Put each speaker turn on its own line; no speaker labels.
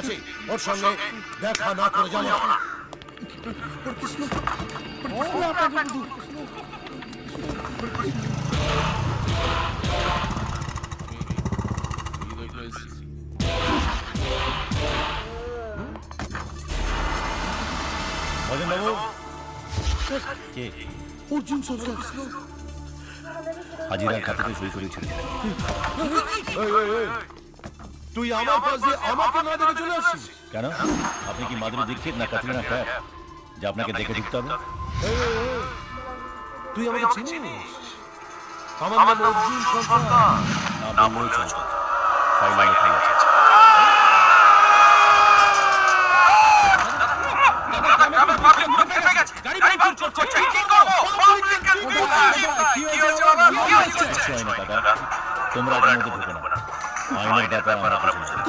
আছে, ওর সঙ্গে দেখা না করে যাবো না।
বাবু কে?
অর্জুন সরকার।
হাজিরার খাতাতে সই করেছিল।
তুই আমার পাশ দিয়ে আমাকে না দেখে চলে আসছিস
কেন? আপনি কি মাধুরী দীক্ষিত না ক্যাটরিনা কাইফ যে আপনাকে দেখে ঢুকতে হবে?
তুই আমাকে চিনিস? আমার নাম অর্জুন সরকার।
না বললেও চলবে, ফাইলে লেখা আছে। তোমরা এর মধ্যে ঢুকে না, আইনের ব্যাপার আমরা বুঝে নেব।